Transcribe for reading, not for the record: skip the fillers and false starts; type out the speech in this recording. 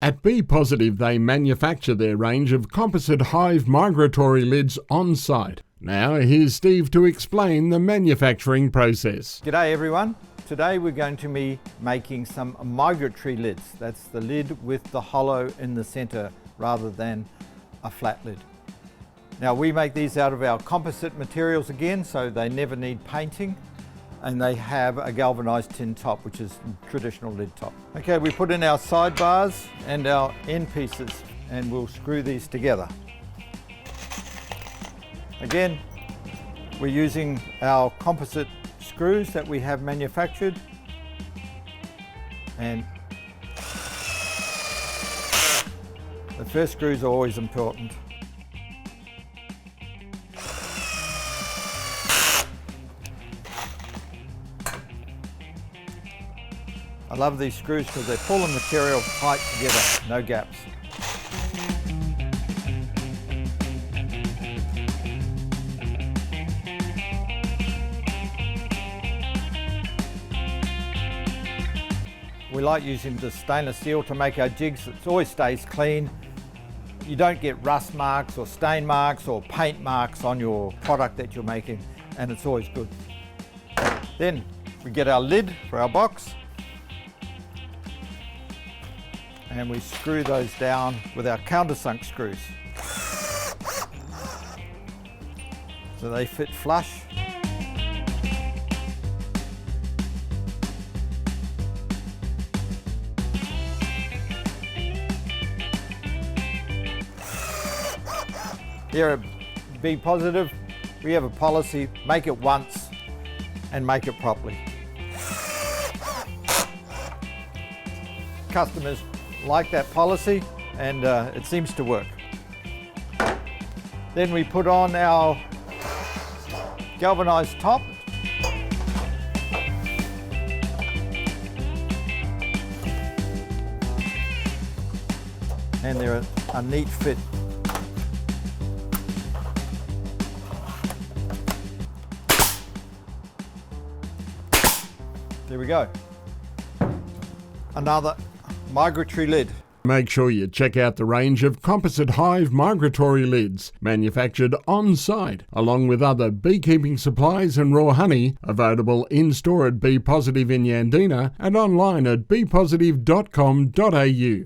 At Bee Positive, they manufacture their range of composite hive migratory lids on site. Now here's Steve to explain the manufacturing process. G'day everyone. Today we're going to be making some migratory lids. That's the lid with the hollow in the center rather than a flat lid. Now we make these out of our composite materials again, so they never need painting, and they have a galvanized tin top, which is traditional lid top. Okay, we put in our sidebars and our end pieces, and we'll screw these together. Again, we're using our composite screws that we have manufactured, and the first screws are always important. I love these screws because they pull the material tight together, no gaps. We like using the stainless steel to make our jigs. It always stays clean. You don't get rust marks or stain marks or paint marks on your product that you're making, and it's always good. Then we get our lid for our box, and we screw those down with our countersunk screws so they fit flush. Here at Bee Positive, we have a policy: make it once and make it properly. Customers like that policy, and it seems to work. Then we put on our galvanized top. And they're a neat fit. There we go. Another migratory lid. Make sure you check out the range of composite hive migratory lids manufactured on site, along with other beekeeping supplies and raw honey, available in-store at Bee Positive in Yandina and online at beepositive.com.au.